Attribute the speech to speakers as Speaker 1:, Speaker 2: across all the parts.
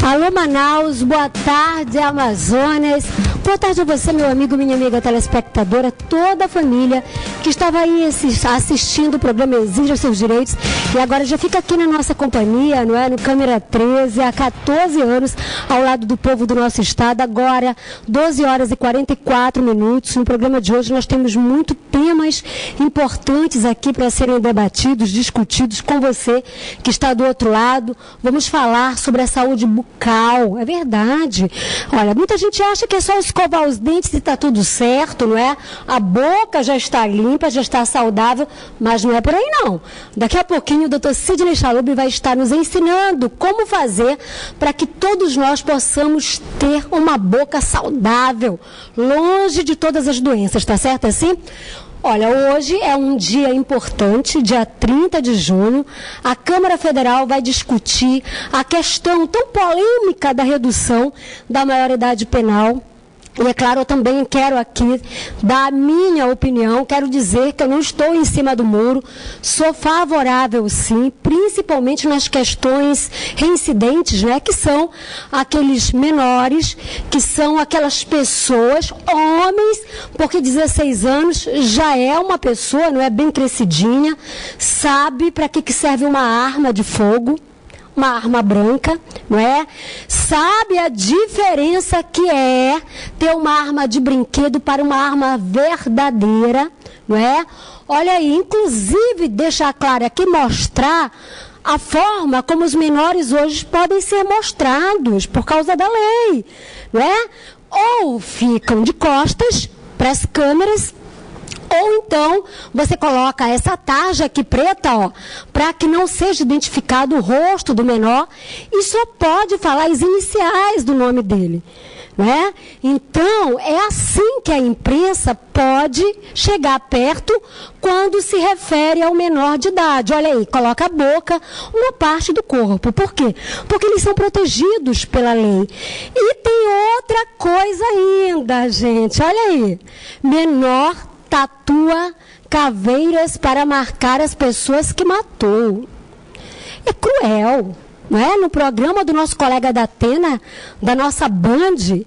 Speaker 1: Alô Manaus, boa tarde Amazonas, boa tarde a você, meu amigo, minha amiga telespectadora, toda a família que estava aí assistindo o programa Exija Seus Direitos e agora já fica aqui na nossa companhia, não é? No Câmera 13, há 14 anos, ao lado do povo do nosso estado. Agora, 12 horas e 44 minutos. No programa de hoje nós temos muitos temas importantes aqui para serem debatidos, discutidos com você que está do outro lado. Vamos falar sobre a saúde bucal, é verdade. Olha, muita gente acha que é só escovar os dentes e está tudo certo, não é? A boca já está limpa, já está saudável, mas não é por aí não. Daqui a pouquinho o Dr. Sidney Chalub vai estar nos ensinando como fazer para que todos nós possamos ter uma boca saudável, longe de todas as doenças, tá certo assim? Olha, hoje é um dia importante, dia 30 de junho, a Câmara Federal vai discutir a questão tão polêmica da redução da maioridade penal. E é claro, eu também quero aqui dar a minha opinião, quero dizer que eu não estou em cima do muro, sou favorável sim, principalmente nas questões reincidentes, né, que são aqueles menores, que são aquelas pessoas, homens, porque 16 anos já é uma pessoa, não é, bem crescidinha, sabe para que serve uma arma de fogo, uma arma branca, não é? Sabe a diferença que é ter uma arma de brinquedo para uma arma verdadeira, não é? Olha aí, inclusive, deixar claro aqui, mostrar a forma como os menores hoje podem ser mostrados por causa da lei, não é? Ou ficam de costas para as câmeras, ou então você coloca essa tarja aqui preta, ó, para que não seja identificado o rosto do menor e só pode falar as iniciais do nome dele, né? Então, é assim que a imprensa pode chegar perto quando se refere ao menor de idade. Olha aí, coloca a boca, uma parte do corpo. Por quê? Porque eles são protegidos pela lei. E tem outra coisa ainda, gente. Olha aí, menor tatua caveiras para marcar as pessoas que matou. É cruel, não é? No programa do nosso colega da Atena, da nossa Band, gente,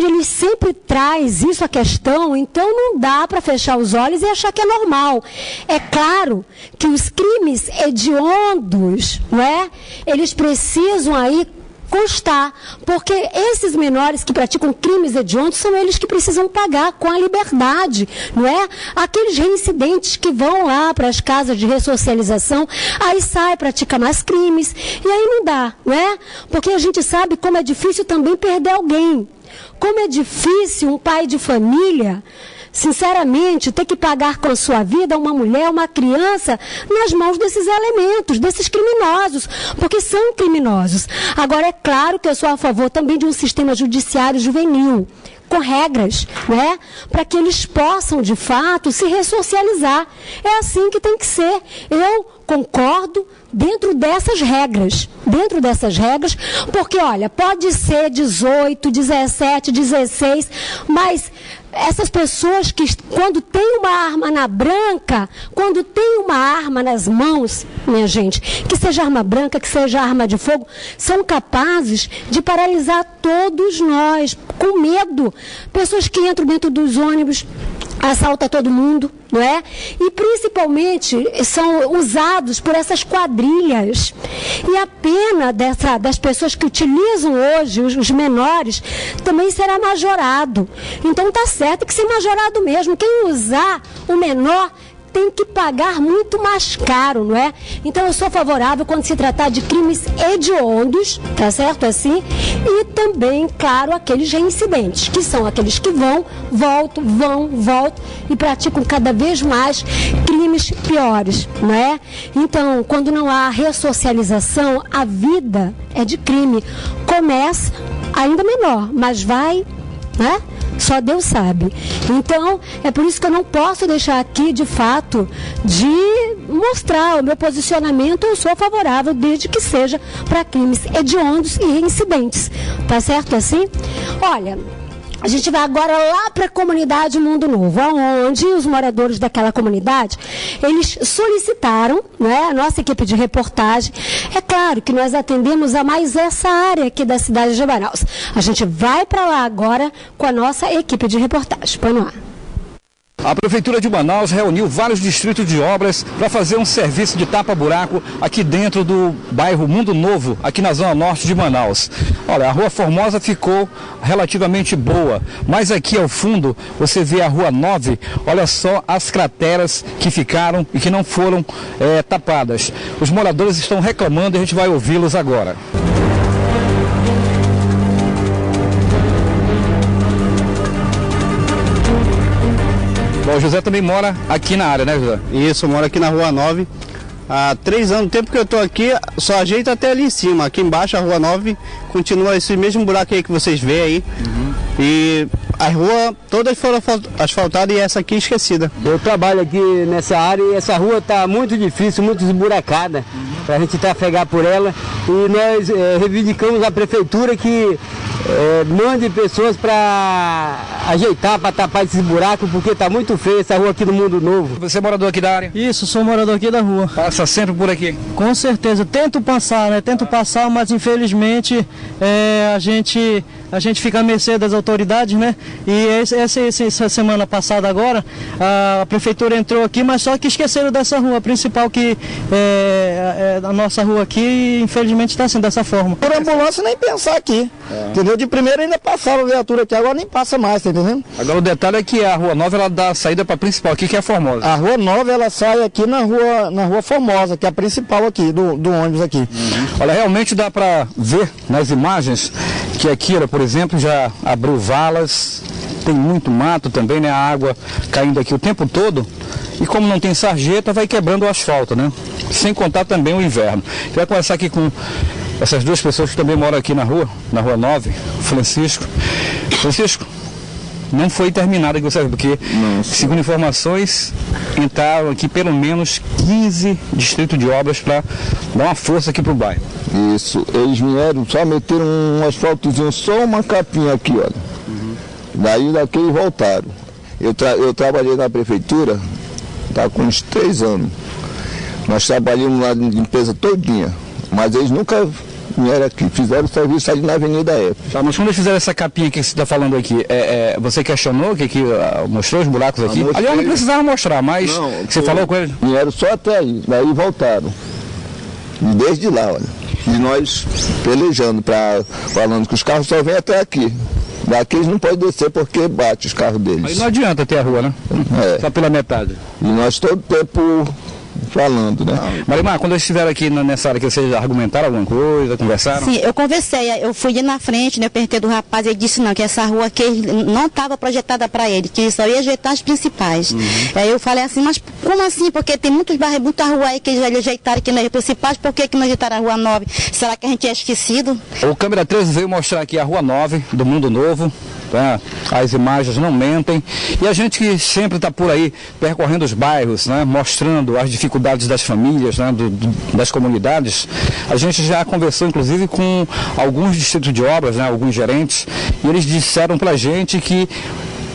Speaker 1: ele sempre traz isso a questão, então não dá para fechar os olhos e achar que é normal. É claro que os crimes hediondos, não é? Eles precisam aí constar, porque esses menores que praticam crimes hediondos são eles que precisam pagar com a liberdade, não é? Aqueles reincidentes que vão lá para as casas de ressocialização, aí sai, pratica mais crimes, e aí não dá, não é? Porque a gente sabe como é difícil também perder alguém, como é difícil um pai de família, sinceramente, ter que pagar com a sua vida uma mulher, uma criança, nas mãos desses elementos, desses criminosos, porque são criminosos. Agora, é claro que eu sou a favor também de um sistema judiciário juvenil, com regras, né? Para que eles possam, de fato, se ressocializar. É assim que tem que ser. Eu concordo dentro dessas regras, porque, olha, pode ser 18, 17, 16, mas essas pessoas que, quando tem uma arma na branca, quando tem uma arma nas mãos, minha gente, que seja arma branca, que seja arma de fogo, são capazes de paralisar todos nós, com medo. Pessoas que entram dentro dos ônibus, assalta todo mundo, não é? E principalmente são usados por essas quadrilhas. E a pena das pessoas que utilizam hoje, os menores, também será majorado. Então está certo que ser majorado mesmo. Quem usar o menor tem que pagar muito mais caro, não é? Então eu sou favorável quando se tratar de crimes hediondos, tá certo assim? E também, claro, aqueles reincidentes, que são aqueles que voltam e praticam cada vez mais crimes piores, não é? Então, quando não há ressocialização, a vida é de crime. Começa ainda menor, mas vai, né? Só Deus sabe. Então, é por isso que eu não posso deixar aqui, de fato, de mostrar o meu posicionamento. Eu sou favorável, desde que seja para crimes hediondos e reincidentes. Tá certo assim? Olha, A gente vai agora lá para a comunidade Mundo Novo, onde os moradores daquela comunidade, eles solicitaram, né, a nossa equipe de reportagem. É claro que nós atendemos a mais essa área aqui da cidade de Manaus. A gente vai para lá agora com a nossa equipe de reportagem. Põe no ar.
Speaker 2: A Prefeitura de Manaus reuniu vários distritos de obras para fazer um serviço de tapa-buraco aqui dentro do bairro Mundo Novo, aqui na zona norte de Manaus. Olha, a Rua Formosa ficou relativamente boa, mas aqui ao fundo você vê a Rua 9, olha só as crateras que ficaram e que não foram tapadas. Os moradores estão reclamando e a gente vai ouvi-los agora. O José também mora aqui na área, né, José?
Speaker 3: Isso, eu moro aqui na Rua 9. Há 3 anos, o tempo que eu estou aqui, só ajeita até ali em cima. Aqui embaixo, a Rua 9, continua esse mesmo buraco aí que vocês veem aí. E a rua, todas foram asfaltadas e essa aqui esquecida.
Speaker 4: Eu trabalho aqui nessa área e essa rua está muito difícil, muito esburacada, para a gente trafegar por ela. E nós reivindicamos a prefeitura que mande pessoas para ajeitar, para tapar esses buracos, porque está muito feio essa rua aqui do Mundo Novo.
Speaker 2: Você é morador aqui da área?
Speaker 5: Isso, sou morador aqui da rua.
Speaker 2: Passa sempre por aqui?
Speaker 5: Com certeza, tento passar, mas infelizmente a gente fica à mercê das autoridades, né? E essa semana passada agora, a prefeitura entrou aqui, mas só que esqueceram dessa rua principal, que é a nossa rua aqui, e infelizmente está assim, dessa forma.
Speaker 6: Por ambulância nem pensar aqui, entendeu? De primeiro ainda passava a viatura aqui, agora nem passa mais, tá entendendo?
Speaker 2: Agora o detalhe é que a Rua 9, ela dá a saída para a principal aqui, que é a Formosa.
Speaker 6: A Rua 9, ela sai aqui na rua Formosa, que é a principal aqui, do ônibus aqui.
Speaker 2: Olha, realmente dá para ver nas imagens que aqui, por exemplo, já abriu valas, tem muito mato também, né? A água caindo aqui o tempo todo. E como não tem sarjeta, vai quebrando o asfalto, né? Sem contar também o inverno. A gente vai conversar aqui com essas duas pessoas que também moram aqui na Rua 9, Francisco. Francisco, não foi terminada aqui, você sabe, porque, segundo informações, entraram aqui pelo menos 15 distritos de obras para dar uma força aqui para o bairro.
Speaker 7: Isso, eles vieram, só meteram um asfaltozinho, só uma capinha aqui, olha. Daí daqui eles voltaram. Eu trabalhei na prefeitura, tá com uns 3 anos. Nós trabalhamos lá de limpeza todinha, mas eles nunca vieram aqui, fizeram o serviço ali na Avenida F.
Speaker 2: Tá, mas quando eles fizeram essa capinha que você está falando aqui, você questionou que mostrou os buracos aqui? Ali eu não precisava mostrar, mas você falou com eles?
Speaker 7: Vieram só até aí, daí voltaram. E desde lá, olha. E nós pelejando, falando que os carros só vêm até aqui. Daqui eles não podem descer porque bate os carros deles.
Speaker 2: Mas não adianta ter a rua, né? Só pela metade.
Speaker 7: E nós todo tempo falando, né?
Speaker 2: Marimar, quando eles estiveram aqui nessa área, que vocês argumentaram alguma coisa, conversaram?
Speaker 8: Sim, eu conversei, eu fui ali na frente, né, eu perguntei do rapaz, ele disse não, que essa rua aqui não estava projetada para ele, que só ia ajeitar as principais. Aí eu falei assim, mas como assim? Porque tem muitos bairros, muita rua aí que eles ajeitaram aqui nas principais, por que não ajeitaram a Rua 9? Será que a gente é esquecido?
Speaker 2: O Câmera 13 veio mostrar aqui a Rua 9 do Mundo Novo. Tá? As imagens não mentem, e a gente que sempre está por aí percorrendo os bairros, né? Mostrando as dificuldades das famílias, né? Das comunidades. A gente já conversou inclusive com alguns distritos de obras, né? Alguns gerentes, e eles disseram para a gente que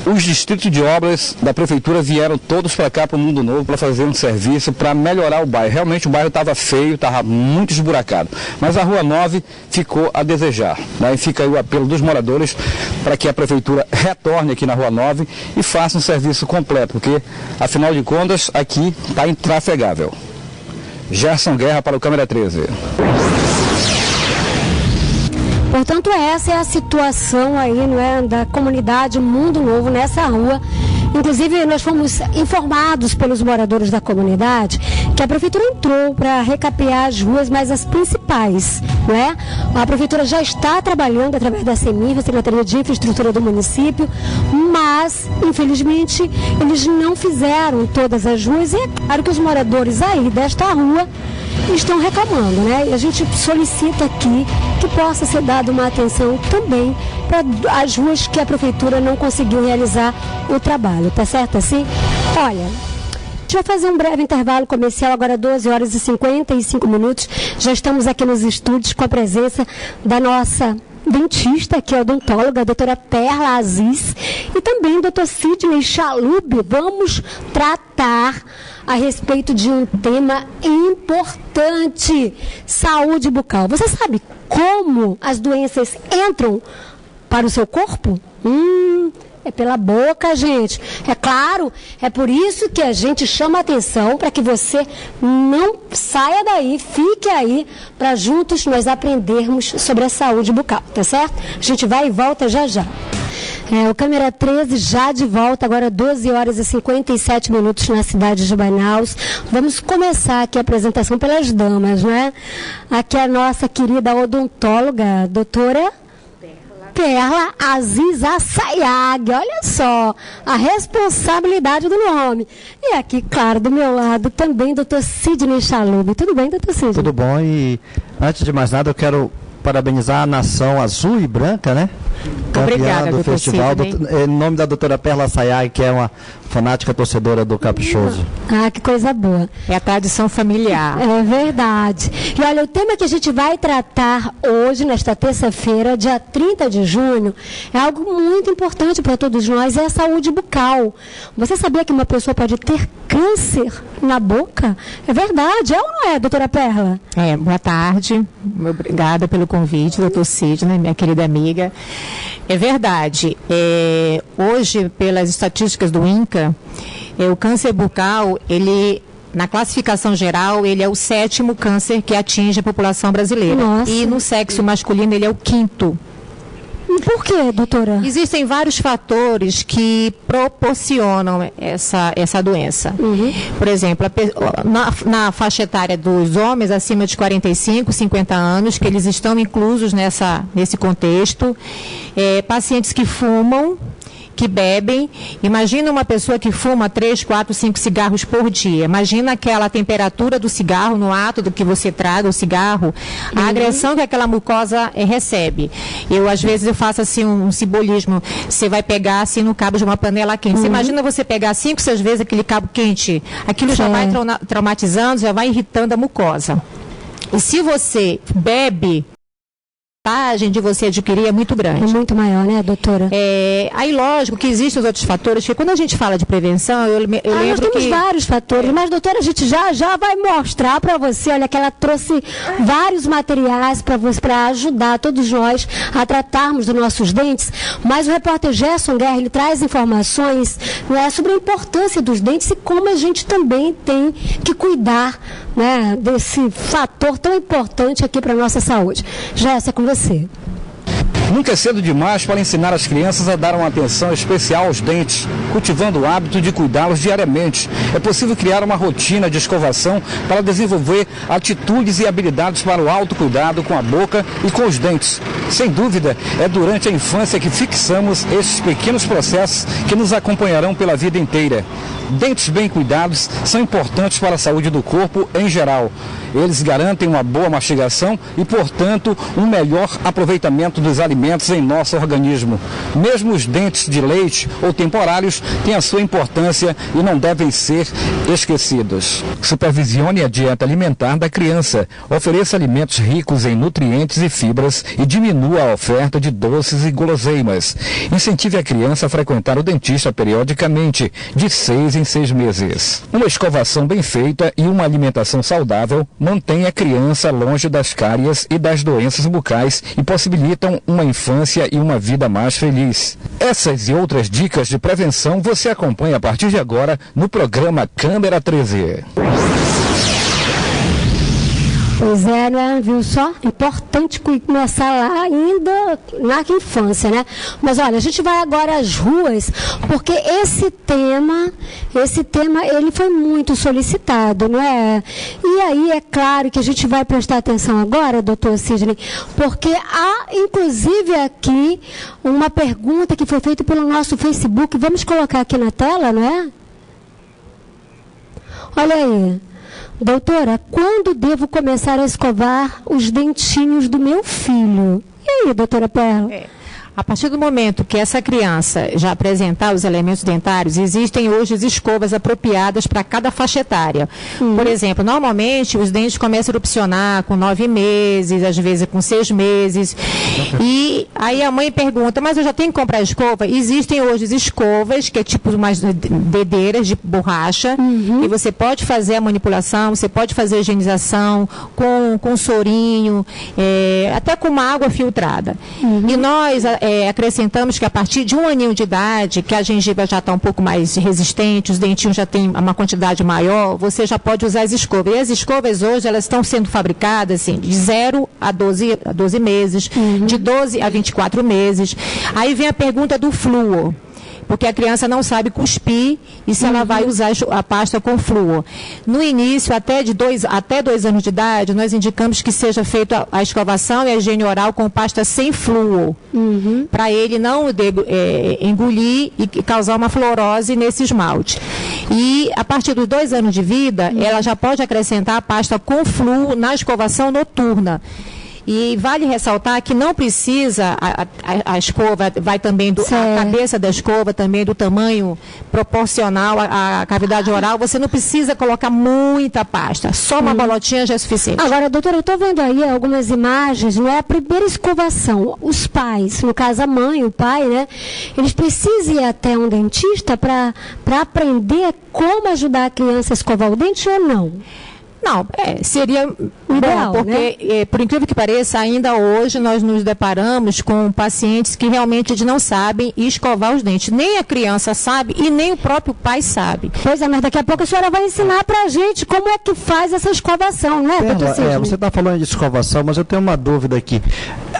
Speaker 2: os distritos de obras da prefeitura vieram todos para cá, para o Mundo Novo, para fazer um serviço, para melhorar o bairro. Realmente o bairro estava feio, estava muito esburacado. Mas a Rua 9 ficou a desejar, né? E fica aí o apelo dos moradores para que a prefeitura retorne aqui na Rua 9 e faça um serviço completo, porque, afinal de contas, aqui está intrafegável. Gerson Guerra para o Câmera 13.
Speaker 1: Portanto, essa é a situação aí, não é, da comunidade Mundo Novo nessa rua. Inclusive, nós fomos informados pelos moradores da comunidade que a prefeitura entrou para recapear as ruas, mas as principais, não é? A prefeitura já está trabalhando através da CEMIF, a Secretaria de Infraestrutura do município, mas, infelizmente, eles não fizeram todas as ruas, e é claro que os moradores aí desta rua estão reclamando, né? E a gente solicita aqui que possa ser dada uma atenção também para as ruas que a prefeitura não conseguiu realizar o trabalho, tá certo assim? Olha, a gente vai fazer um breve intervalo comercial, agora 12 horas e 55 minutos. Já estamos aqui nos estúdios com a presença da nossa dentista, que é odontóloga, a doutora Perla Aziz, e também o doutor Sidney Chalub. Vamos tratar a respeito de um tema importante: saúde bucal. Você sabe como as doenças entram para o seu corpo? É pela boca, gente. É claro, é por isso que a gente chama a atenção para que você não saia daí, fique aí, para juntos nós aprendermos sobre a saúde bucal, tá certo? A gente vai e volta já já. O Câmera 13 já de volta, agora 12 horas e 57 minutos na cidade de Manaus. Vamos começar aqui a apresentação pelas damas, né? Aqui a nossa querida odontóloga, doutora Perla Aziz Assayag. Olha só a responsabilidade do nome. E aqui, claro, do meu lado também, doutor Sidney Chalub. Tudo bem, doutor Sidney?
Speaker 9: Tudo bom, e antes de mais nada eu quero parabenizar a nação azul e branca, né?
Speaker 10: Obrigada,
Speaker 9: do festival, em nome da doutora Perla Assayag, que é uma fanática torcedora do Caprichoso.
Speaker 1: Que coisa boa.
Speaker 10: É a tradição familiar.
Speaker 1: É verdade. E olha, o tema que a gente vai tratar hoje, nesta terça-feira, dia 30 de junho, é algo muito importante para todos nós, é a saúde bucal. Você sabia que uma pessoa pode ter câncer na boca? É verdade, é ou não é, doutora Perla?
Speaker 10: Boa tarde. Obrigada pelo convite, doutor Sidney, minha querida amiga. É verdade. Hoje, pelas estatísticas do INCA, o câncer bucal, ele, na classificação geral, ele é o 7º câncer que atinge a população brasileira.
Speaker 1: Nossa.
Speaker 10: E no sexo masculino, ele é o 5º.
Speaker 1: E por quê, doutora?
Speaker 10: Existem vários fatores que proporcionam essa doença. Por exemplo, na faixa etária dos homens acima de 45, 50 anos, que eles estão inclusos nesse contexto, pacientes que fumam, que bebem. Imagina uma pessoa que fuma 3, 4, 5 cigarros por dia. Imagina aquela temperatura do cigarro no ato do que você traga o cigarro, a agressão que aquela mucosa recebe. Às vezes eu faço assim um simbolismo. Você vai pegar assim no cabo de uma panela quente. Você imagina você pegar 5, 6 vezes aquele cabo quente. Aquilo já vai traumatizando, já vai irritando a mucosa. E se você bebe, a vantagem de você adquirir é muito grande.
Speaker 1: É muito maior, né, doutora?
Speaker 10: Aí, lógico que existem os outros fatores, porque quando a gente fala de prevenção, eu lembro
Speaker 1: nós temos
Speaker 10: que
Speaker 1: vários fatores, mas, doutora, a gente já vai mostrar para você, olha, que ela trouxe vários materiais para ajudar todos nós a tratarmos dos nossos dentes, mas o repórter Gerson Guerra, ele traz informações, né, sobre a importância dos dentes e como a gente também tem que cuidar, né, desse fator tão importante aqui para a nossa saúde. Gerson, é com você.
Speaker 2: Nunca é cedo demais para ensinar as crianças a dar uma atenção especial aos dentes, cultivando o hábito de cuidá-los diariamente. É possível criar uma rotina de escovação para desenvolver atitudes e habilidades para o autocuidado com a boca e com os dentes. Sem dúvida, é durante a infância que fixamos esses pequenos processos que nos acompanharão pela vida inteira. Dentes bem cuidados são importantes para a saúde do corpo em geral. Eles garantem uma boa mastigação e, portanto, um melhor aproveitamento dos alimentos em nosso organismo. Mesmo os dentes de leite ou temporários têm a sua importância e não devem ser esquecidos. Supervisione a dieta alimentar da criança. Ofereça alimentos ricos em nutrientes e fibras e diminua a oferta de doces e guloseimas. Incentive a criança a frequentar o dentista periodicamente, de 6 em 6 meses. Uma escovação bem feita e uma alimentação saudável mantém a criança longe das cáries e das doenças bucais e possibilitam uma infância e uma vida mais feliz. Essas e outras dicas de prevenção você acompanha a partir de agora no programa Câmera 13.
Speaker 1: Pois é, né? Viu só? Importante começar lá ainda na infância, né? Mas olha, a gente vai agora às ruas, porque esse tema, ele foi muito solicitado, não é? E aí, é claro que a gente vai prestar atenção agora, doutor Sidney, porque há, inclusive, aqui uma pergunta que foi feita pelo nosso Facebook. Vamos colocar aqui na tela, não é? Olha aí. Doutora, quando devo começar a escovar os dentinhos do meu filho? E aí, doutora Perla?
Speaker 10: A partir do momento que essa criança já apresentar os elementos dentários, existem hoje as escovas apropriadas para cada faixa etária. Por exemplo, normalmente os dentes começam a erupcionar com 9 meses, às vezes com 6 meses. E aí a mãe pergunta, mas eu já tenho que comprar escova? Existem hoje as escovas, que é tipo umas dedeiras de borracha, e você pode fazer a manipulação, você pode fazer a higienização com sorinho, até com uma água filtrada. E nós acrescentamos que a partir de 1 aninho de idade, que a gengiva já está um pouco mais resistente, os dentinhos já têm uma quantidade maior, você já pode usar as escovas. E as escovas hoje, elas estão sendo fabricadas assim, de 0 a 12 meses, de 12 a 24 meses. Aí vem a pergunta do flúor, porque a criança não sabe cuspir e se ela vai usar a pasta com flúor. No início, até 2 anos de idade, nós indicamos que seja feita a escovação e a higiene oral com pasta sem flúor, para ele não engolir e causar uma fluorose nesse esmalte. E a partir dos 2 anos de vida, ela já pode acrescentar a pasta com flúor na escovação noturna. E vale ressaltar que não precisa, a escova vai também, a cabeça da escova também do tamanho proporcional à cavidade oral, você não precisa colocar muita pasta, só uma bolotinha já é suficiente.
Speaker 1: Agora, doutora, eu estou vendo aí algumas imagens, não é a primeira escovação, os pais, no caso a mãe, o pai, né, eles precisam ir até um dentista para aprender como ajudar a criança a escovar o dente ou não?
Speaker 10: Não, seria
Speaker 1: ideal,
Speaker 10: bom, porque,
Speaker 1: né?
Speaker 10: Por incrível que pareça, ainda hoje nós nos deparamos com pacientes que realmente eles não sabem escovar os dentes. Nem a criança sabe e nem o próprio pai sabe.
Speaker 1: Pois é, mas daqui a pouco a senhora vai ensinar pra gente como é que faz essa escovação, né, doutor Sidney?
Speaker 9: Você está falando de escovação, mas eu tenho uma dúvida aqui.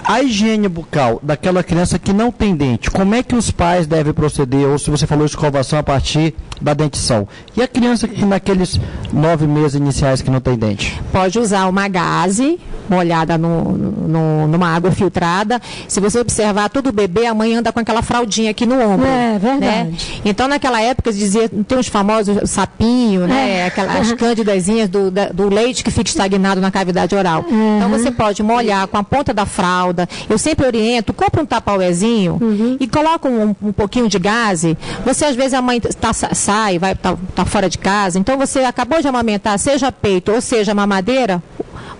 Speaker 9: A higiene bucal daquela criança que não tem dente, como é que os pais devem proceder? Ou se você falou escovação a partir da dentição. E a criança que naqueles 9 meses iniciais que não tem dente?
Speaker 10: Pode usar uma gaze molhada numa água filtrada. Se você observar, todo bebê, a mãe anda com aquela fraldinha aqui no ombro. É verdade. Né? Então, naquela época, dizia, tem os famosos sapinho, né? As cândidazinhas do leite que fica estagnado na cavidade oral. Então, você pode molhar com a ponta da fralda. Eu sempre oriento, compra um tapauezinho e coloca um pouquinho de gaze. Você, às vezes, a mãe sai, tá fora de casa. Então, você acabou de amamentar, seja peito ou seja mamadeira,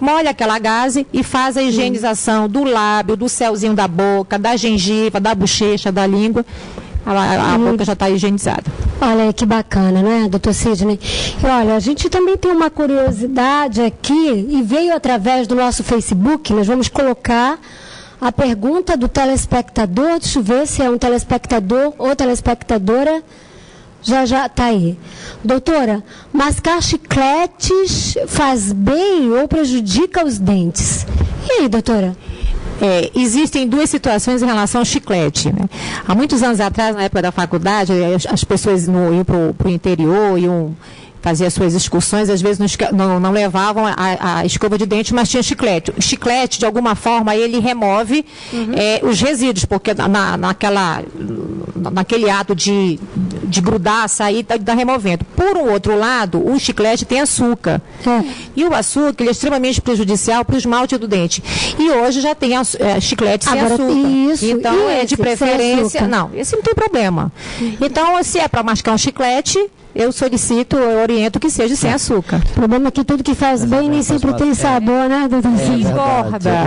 Speaker 10: molha aquela gaze e faz a higienização do lábio, do céuzinho da boca, da gengiva, da bochecha, da língua. A boca já está higienizada.
Speaker 1: Olha que bacana, né, doutor Sidney? E olha, a gente também tem uma curiosidade aqui e veio através do nosso Facebook. Nós vamos colocar a pergunta do telespectador. Deixa eu ver se é um telespectador ou telespectadora. Já está aí. Doutora, mascar chicletes faz bem ou prejudica os dentes? E aí, doutora?
Speaker 10: Existem 2 situações em relação ao chiclete. Né? Há muitos anos atrás, na época da faculdade, as pessoas iam para o interior, iam fazer as suas excursões, às vezes não levavam a escova de dente, mas tinha chiclete. O chiclete, de alguma forma, ele remove os resíduos, porque naquele ato de grudar, sair, está removendo. Por um outro lado, o chiclete tem açúcar. E o açúcar ele é extremamente prejudicial para o esmalte do dente. E hoje já tem chiclete sem açúcar. Então, de preferência... Não, esse não tem problema. Então, se é para mascar um chiclete, eu oriento que seja sem açúcar.
Speaker 1: O problema é que tudo que faz bem nem sempre tem sabor, né, doutor?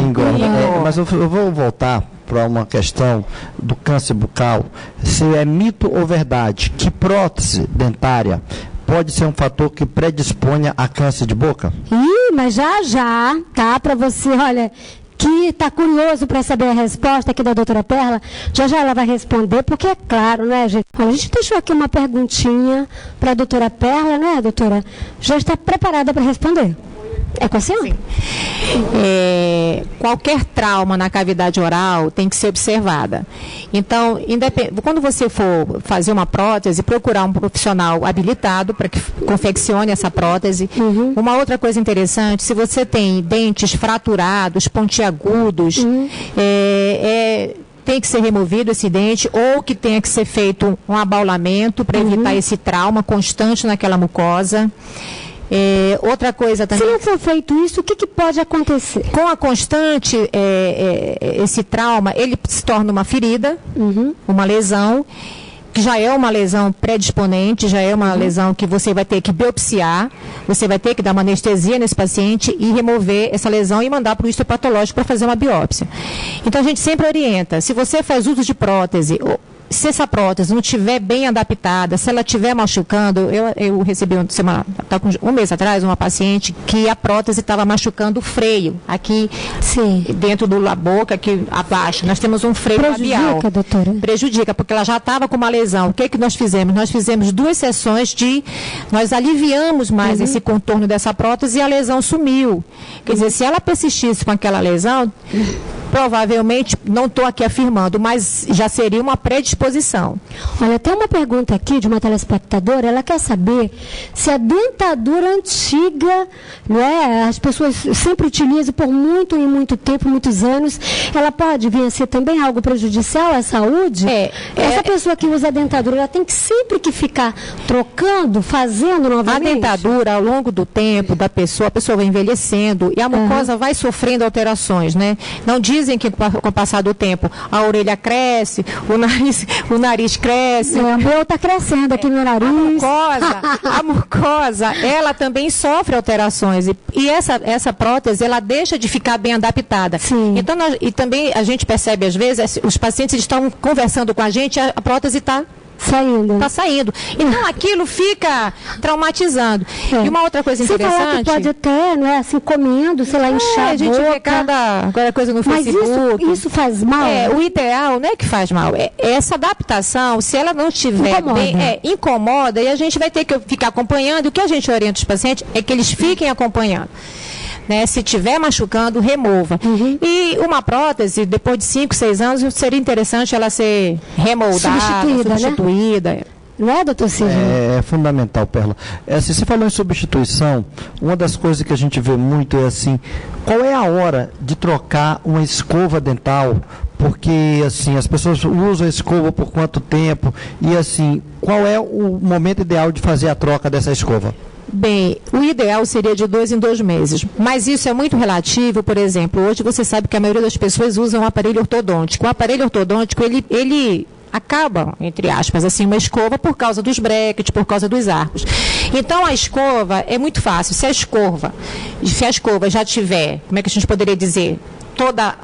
Speaker 9: Engorda. Mas eu vou voltar para uma questão do câncer bucal. Se é mito ou verdade que prótese dentária pode ser um fator que predisponha a câncer de boca?
Speaker 1: Mas já, tá? Para você, olha, que está curioso para saber a resposta aqui da doutora Perla, já ela vai responder, porque é claro, né, gente? A gente deixou aqui uma perguntinha para a doutora Perla, né, doutora? Já está preparada para responder. É com a senhora?
Speaker 10: Sim. Qualquer trauma na cavidade oral tem que ser observada. Então, quando você for fazer uma prótese, procurar um profissional habilitado para que confeccione essa prótese. Uma outra coisa interessante, se você tem dentes fraturados, pontiagudos, tem que ser removido esse dente ou que tenha que ser feito um abaulamento para evitar esse trauma constante naquela mucosa. Outra coisa também...
Speaker 1: Se não for feito isso, o que pode acontecer?
Speaker 10: Com a constante, esse trauma, ele se torna uma ferida, uma lesão, que já é uma lesão predisponente, já é uma lesão que você vai ter que biopsiar, você vai ter que dar uma anestesia nesse paciente e remover essa lesão e mandar para o histopatológico para fazer uma biópsia. Então a gente sempre orienta, se você faz uso de prótese, se essa prótese não estiver bem adaptada, se ela estiver machucando, eu recebi um mês atrás uma paciente que a prótese estava machucando o freio, aqui dentro da boca, aqui abaixo. Nós temos um freio labial.
Speaker 1: Prejudica, doutora?
Speaker 10: Prejudica, porque ela já estava com uma lesão. O que nós fizemos? Nós fizemos 2 sessões nós aliviamos mais esse contorno dessa prótese e a lesão sumiu. Quer dizer, se ela persistisse com aquela lesão, provavelmente, não estou aqui afirmando, mas já seria uma predisposição.
Speaker 1: Olha, tem uma pergunta aqui de uma telespectadora, ela quer saber se a dentadura antiga, não é, as pessoas sempre utilizam por muito tempo, muitos anos, ela pode vir a ser também algo prejudicial à saúde? Essa pessoa que usa a dentadura, ela tem que sempre que ficar trocando, fazendo novamente?
Speaker 10: A dentadura, ao longo do tempo da pessoa, a pessoa vai envelhecendo e a mucosa vai sofrendo alterações, né? Não dizem que com o passar do tempo a orelha cresce, o nariz cresce.
Speaker 1: O meu está crescendo aqui no nariz.
Speaker 10: A mucosa, ela também sofre alterações. E essa prótese, ela deixa de ficar bem adaptada.
Speaker 1: Sim.
Speaker 10: Então, e também a gente percebe, às vezes, os pacientes estão conversando com a gente, a prótese está saindo. Então aquilo fica traumatizando. E uma outra coisa interessante...
Speaker 1: Você fala que pode até, não é, assim, comendo, sei lá, inchar
Speaker 10: a gente vê cada coisa no Facebook.
Speaker 1: Mas isso faz mal?
Speaker 10: O ideal não é que faz mal. Essa adaptação, se ela não estiver bem, incomoda, e a gente vai ter que ficar acompanhando. O que a gente orienta os pacientes é que eles fiquem acompanhando. Né? Se estiver machucando, remova. E uma prótese, depois de 5, 6 anos, seria interessante ela ser remoldada, substituída.
Speaker 1: Né? Não é, doutor Silvio?
Speaker 9: É fundamental, Perla. Se você falou em substituição, uma das coisas que a gente vê muito é assim, qual é a hora de trocar uma escova dental? Porque, assim, as pessoas usam a escova por quanto tempo? E, assim, qual é o momento ideal de fazer a troca dessa escova?
Speaker 10: Bem, o ideal seria de 2 em 2 meses, mas isso é muito relativo. Por exemplo, hoje você sabe que a maioria das pessoas usam um aparelho ortodôntico. O aparelho ortodôntico, ele acaba, entre aspas, assim, uma escova por causa dos brackets, por causa dos arcos. Então, a escova é muito fácil. Se a escova já tiver, como é que a gente poderia dizer, toda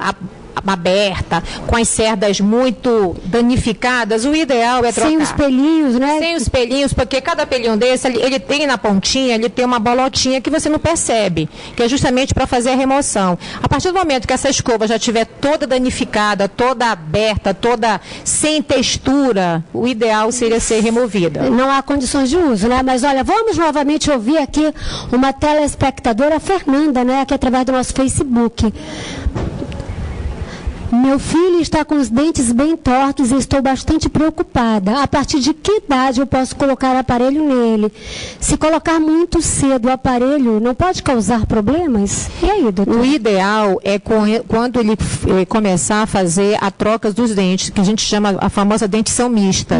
Speaker 10: aberta, com as cerdas muito danificadas, o ideal é trocar.
Speaker 1: Sem os pelinhos, né?
Speaker 10: Sem os pelinhos, porque cada pelinho desse, ele tem na pontinha, ele tem uma bolotinha que você não percebe, que é justamente para fazer a remoção. A partir do momento que essa escova já estiver toda danificada, toda aberta, toda sem textura, o ideal seria ser removida.
Speaker 1: Não há condições de uso, né? Mas olha, vamos novamente ouvir aqui uma telespectadora, Fernanda, né? Aqui através do nosso Facebook. Meu filho está com os dentes bem tortos e estou bastante preocupada. A partir de que idade eu posso colocar aparelho nele? Se colocar muito cedo o aparelho, não pode causar problemas? E aí, doutor?
Speaker 10: O ideal é quando ele começar a fazer a troca dos dentes, que a gente chama a famosa dentição mista.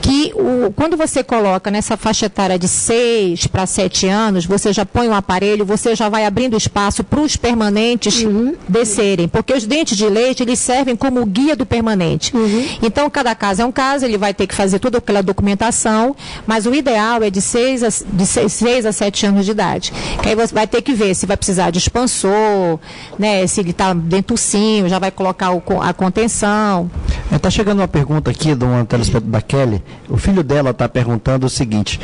Speaker 10: Que quando você coloca nessa faixa etária de 6 para 7 anos, você já põe um aparelho, você já vai abrindo espaço para os permanentes descerem. Porque os dentes de leite, eles servem como guia do permanente. Então, cada caso é um caso, ele vai ter que fazer toda aquela documentação, mas o ideal é de 6 a 7 anos de idade. Que aí você vai ter que ver se vai precisar de expansor, né, se ele está dentucinho, já vai colocar a contenção.
Speaker 9: Está chegando uma pergunta aqui de uma telespectadora da Kelly. O filho dela está perguntando o seguinte: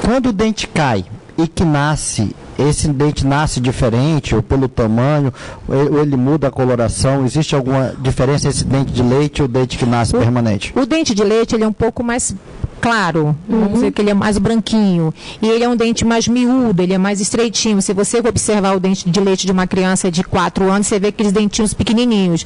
Speaker 9: quando o dente cai e que nasce, esse dente nasce diferente, ou pelo tamanho, ou ele muda a coloração? Existe alguma diferença entre esse dente de leite ou o dente que nasce permanente?
Speaker 10: O dente de leite, ele é um pouco mais claro, vamos dizer que ele é mais branquinho, e ele é um dente mais miúdo, ele é mais estreitinho. Se você observar o dente de leite de uma criança de 4 anos, você vê aqueles dentinhos pequenininhos.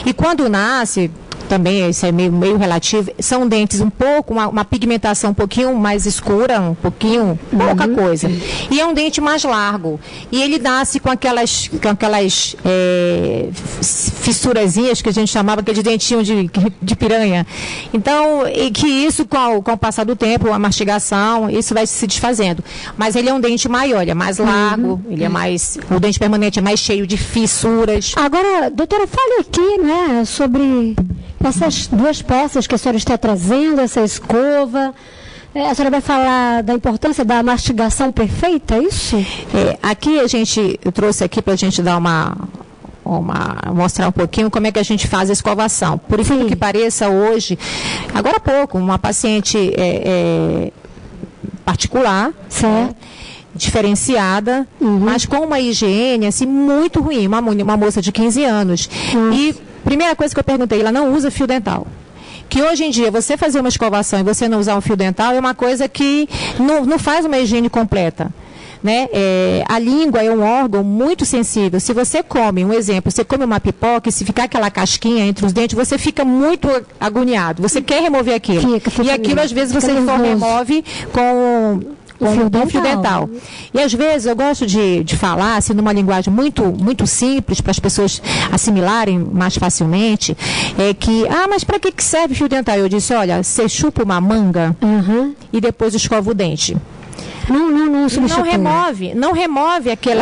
Speaker 10: E quando nasce, também isso é meio relativo, são dentes um pouco, uma pigmentação um pouquinho mais escura, pouca coisa. E é um dente mais largo. E ele nasce com aquelas fissurazinhas que a gente chamava, aquele dentinho de piranha. Então, e que isso, com o passar do tempo, a mastigação, isso vai se desfazendo. Mas ele é um dente maior, ele é mais largo, ele é mais, o dente permanente é mais cheio de fissuras.
Speaker 1: Agora, doutora, fale aqui, né, sobre essas duas peças que a senhora está trazendo, essa escova. A senhora vai falar da importância da mastigação perfeita, é isso?
Speaker 10: Aqui eu trouxe aqui para a gente dar mostrar um pouquinho como é que a gente faz a escovação. Por incrível que pareça, hoje, agora há pouco, uma paciente particular, certo? Diferenciada, mas com uma higiene assim, muito ruim, uma moça de 15 anos. E primeira coisa que eu perguntei, ela não usa fio dental. Que hoje em dia, você fazer uma escovação e você não usar um fio dental é uma coisa que não faz uma higiene completa. Né? A língua é um órgão muito sensível. Se você come, um exemplo, você come uma pipoca e se ficar aquela casquinha entre os dentes, você fica muito agoniado. Você quer remover aquilo. E aquilo, às vezes, você só remove com o fio dental. E às vezes eu gosto de falar assim, numa linguagem muito simples para as pessoas assimilarem mais facilmente, mas para que serve fio dental? Eu disse, olha, você chupa uma manga e depois escova o dente. Não remove aqueles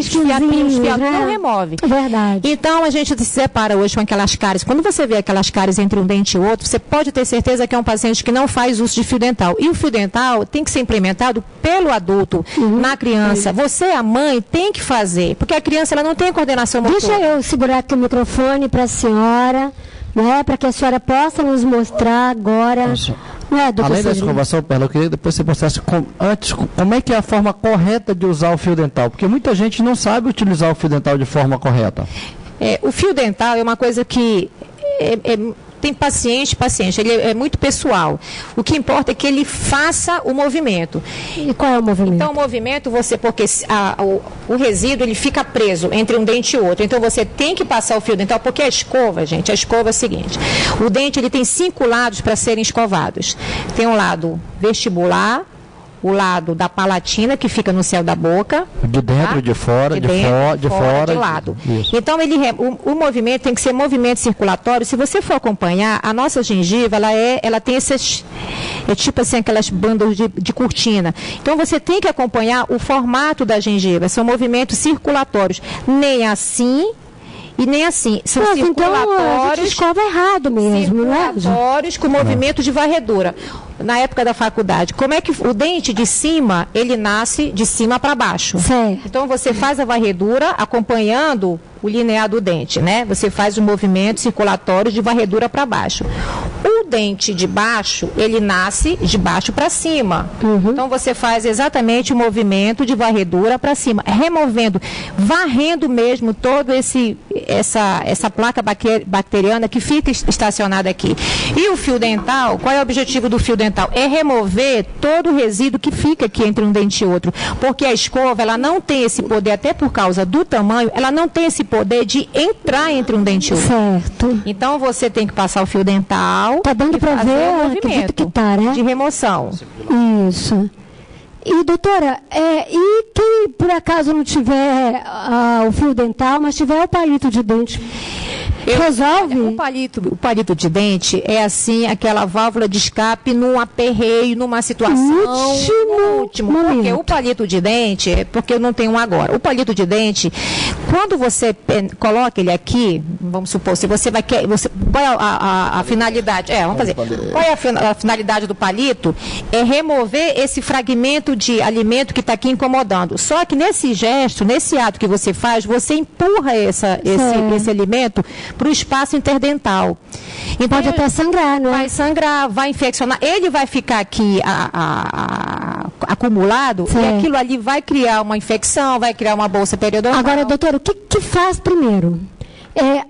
Speaker 10: fiapinhos, não remove.
Speaker 1: Verdade.
Speaker 10: Então a gente se separa hoje com aquelas cáries. Quando você vê aquelas cáries entre um dente e outro, você pode ter certeza que é um paciente que não faz uso de fio dental. E o fio dental tem que ser implementado pelo adulto na criança. Você, a mãe, tem que fazer, porque a criança ela não tem coordenação motora.
Speaker 1: Deixa eu segurar aqui o microfone para a senhora, né, para que a senhora possa nos mostrar agora.
Speaker 9: Além da escovação, Perla, eu queria que depois você mostrasse como é que é a forma correta de usar o fio dental, porque muita gente não sabe utilizar o fio dental de forma correta.
Speaker 10: O fio dental é uma coisa que tem paciente, ele é muito pessoal. O que importa é que ele faça o movimento.
Speaker 1: E qual é o movimento?
Speaker 10: Então, o movimento, porque o resíduo ele fica preso entre um dente e outro. Então, você tem que passar o fio dental, porque a escova é o seguinte, o dente ele tem 5 lados para serem escovados. Tem um lado vestibular, o lado da palatina, que fica no céu da boca.
Speaker 9: De dentro, de fora, de fora.
Speaker 10: De lado.
Speaker 9: Isso.
Speaker 10: Então, o movimento tem que ser movimento circulatório. Se você for acompanhar, a nossa gengiva, ela tem esses, tipo assim, aquelas bandas de cortina. Então, você tem que acompanhar o formato da gengiva. São movimentos circulatórios. Nem assim e nem assim. São circulatórios.
Speaker 1: Então, a gente escova errado mesmo, não é?
Speaker 10: Circulatórios com movimento de varredura. Na época da faculdade, como é que o dente de cima, ele nasce de cima para baixo.
Speaker 1: Certo.
Speaker 10: Então, você faz a varredura acompanhando o linear do dente, né? Você faz os movimentos circulatórios de varredura para baixo. O dente de baixo, ele nasce de baixo para cima. Então, você faz exatamente o movimento de varredura para cima, varrendo mesmo toda essa placa bacteriana que fica estacionada aqui. E o fio dental, qual é o objetivo do fio dental? É remover todo o resíduo que fica aqui entre um dente e outro. Porque a escova, ela não tem esse poder, até por causa do tamanho, ela não tem esse poder de entrar entre um dente e outro.
Speaker 1: Certo.
Speaker 10: Então, você tem que passar o fio dental.
Speaker 1: Tá dando para ver
Speaker 10: o movimento
Speaker 1: que tá, né?
Speaker 10: De remoção.
Speaker 1: Isso. E, doutora, e quem por acaso não tiver o fio dental, mas tiver o palito de dente, resolve?
Speaker 10: O palito de dente é assim, aquela válvula de escape num aperreio, numa situação último
Speaker 1: momento.
Speaker 10: Porque o palito de dente, porque eu não tenho um agora. O palito de dente, quando você coloca ele aqui, vamos supor, se você vai qual é a finalidade? Vamos fazer. Qual é a finalidade do palito? É remover esse fragmento de alimento que está aqui incomodando. Só que nesse gesto, nesse ato que você faz, você empurra esse alimento para o espaço interdental.
Speaker 1: Então, pode até sangrar, né?
Speaker 10: Vai sangrar, vai infeccionar. Ele vai ficar aqui acumulado, certo, e aquilo ali vai criar uma infecção, vai criar uma bolsa periodontal.
Speaker 1: Agora, doutora, o que faz primeiro?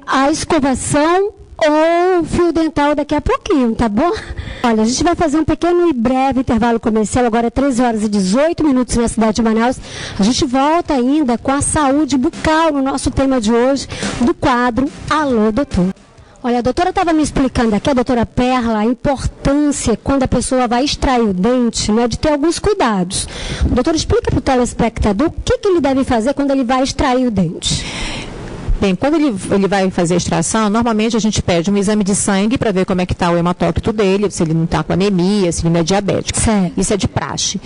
Speaker 1: A escovação ou o fio dental daqui a pouquinho, tá bom? Olha, a gente vai fazer um pequeno e breve intervalo comercial, agora 13h18 na cidade de Manaus. A gente volta ainda com a saúde bucal no nosso tema de hoje, do quadro Alô, Doutor. Olha, a doutora estava me explicando aqui, a doutora Perla, a importância quando a pessoa vai extrair o dente, né, de ter alguns cuidados. Doutora, explica para o telespectador o que ele deve fazer quando ele vai extrair o dente.
Speaker 10: Bem, quando ele vai fazer a extração, normalmente a gente pede um exame de sangue para ver como é que está o hematócrito dele, se ele não está com anemia, se ele não é diabético.
Speaker 1: Certo.
Speaker 10: Isso é de praxe.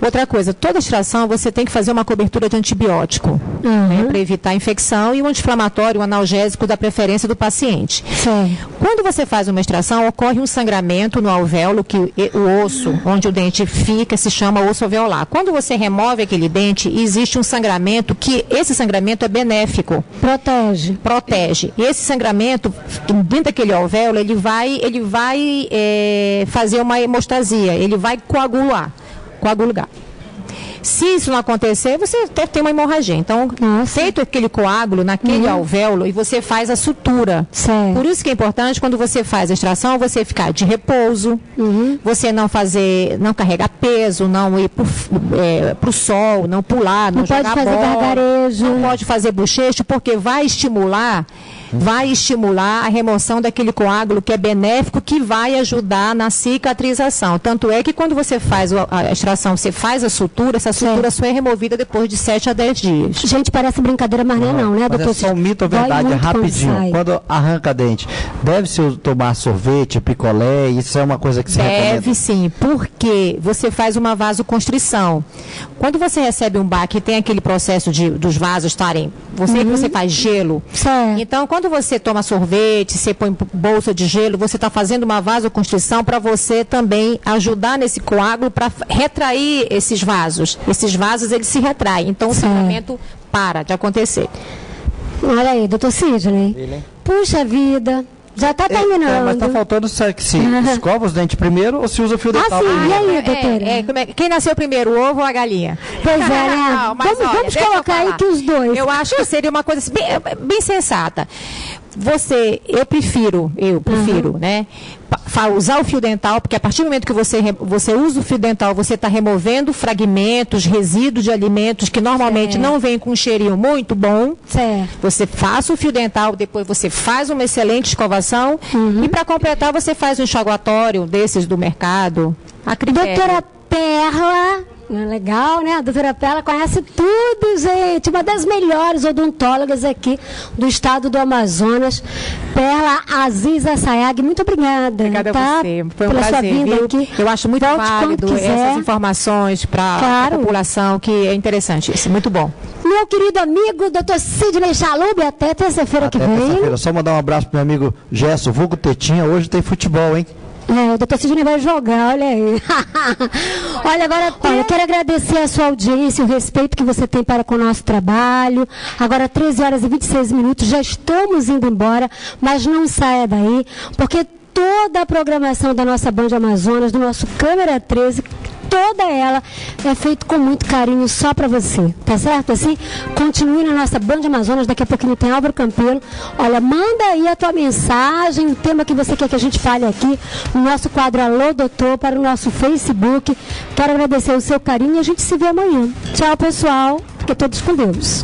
Speaker 10: Outra coisa, toda extração você tem que fazer uma cobertura de antibiótico, né, para evitar a infecção, e um anti-inflamatório, um analgésico da preferência do paciente.
Speaker 1: Certo.
Speaker 10: Quando você faz uma extração, ocorre um sangramento no alvéolo, que o osso onde o dente fica se chama osso alveolar. Quando você remove aquele dente, existe um sangramento, que esse sangramento é benéfico. Protege. E esse sangramento, dentro daquele alvéolo, ele vai fazer uma hemostasia, ele vai coagular. Se isso não acontecer, você tem uma hemorragia. Então, feito aquele coágulo naquele alvéolo, e você faz a sutura.
Speaker 1: Certo.
Speaker 10: Por isso que é importante, quando você faz a extração, você ficar de repouso, você não carregar peso, não ir pro sol, não pular, não jogar bola.
Speaker 1: Não pode fazer gargarejo.
Speaker 10: Não pode fazer bochecho, porque vai estimular a remoção daquele coágulo que é benéfico, que vai ajudar na cicatrização. Tanto é que quando você faz a extração, você faz a sutura, essa sutura só é removida depois de 7 a 10 dias.
Speaker 1: Gente, parece brincadeira, mas não, né, doutor?
Speaker 9: É só um mito ou verdade, rapidinho. Quando arranca dente, deve-se tomar sorvete, picolé, isso é uma coisa que se recomenda?
Speaker 10: Deve sim, porque você faz uma vasoconstrição. Quando você recebe um baque e tem aquele processo dos vasos estarem, você faz gelo.
Speaker 1: Certo.
Speaker 10: Então, quando você toma sorvete, você põe bolsa de gelo, você está fazendo uma vasoconstrição para você também ajudar nesse coágulo para retrair esses vasos. Esses vasos, eles se retraem. Então, o sangramento para de acontecer.
Speaker 1: Olha aí, doutor Sidney. Puxa vida. Já está terminando.
Speaker 9: Mas está faltando se escova os dentes primeiro ou se usa fio dental primeiro.
Speaker 1: E aí, doutora?
Speaker 10: Quem nasceu primeiro, o ovo ou a galinha?
Speaker 1: Pois é, né? Vamos colocar aí que os dois.
Speaker 10: Eu acho que seria uma coisa bem sensata. Eu prefiro, né? Usar o fio dental, porque a partir do momento que você usa o fio dental, você está removendo fragmentos, resíduos de alimentos que normalmente não vêm com um cheirinho muito bom.
Speaker 1: Certo.
Speaker 10: Você faz o fio dental, depois você faz uma excelente escovação e para completar você faz um enxaguatório desses do mercado. A critério.
Speaker 1: Doutora Perla, legal, né? A doutora Perla conhece tudo, gente. Uma das melhores odontólogas aqui do estado do Amazonas. Perla Aziza Sayag, muito obrigada.
Speaker 10: Obrigada a você. Foi um prazer, viu? Aqui. Eu acho muito válido essas informações para a população, que é interessante isso. Muito bom.
Speaker 1: Meu querido amigo, doutor Sidney Chalub, até terça-feira que vem.
Speaker 9: Só mandar um abraço pro meu amigo Gesso, vulgo Tetinha. Hoje tem futebol, hein?
Speaker 1: O doutor Sidney vai jogar, olha aí. Olha, quero agradecer a sua audiência, o respeito que você tem para com o nosso trabalho. Agora, 13 horas e 26 minutos, já estamos indo embora, mas não saia daí, porque toda a programação da nossa Band Amazonas, do nosso Câmera 13, toda ela é feita com muito carinho só para você, tá certo? Assim, continue na nossa Band Amazonas, daqui a pouquinho tem Álvaro Campelo. Olha, manda aí a tua mensagem, o tema que você quer que a gente fale aqui no nosso quadro Alô Doutor, para o nosso Facebook. Quero agradecer o seu carinho e a gente se vê amanhã. Tchau, pessoal. Fiquem todos com Deus.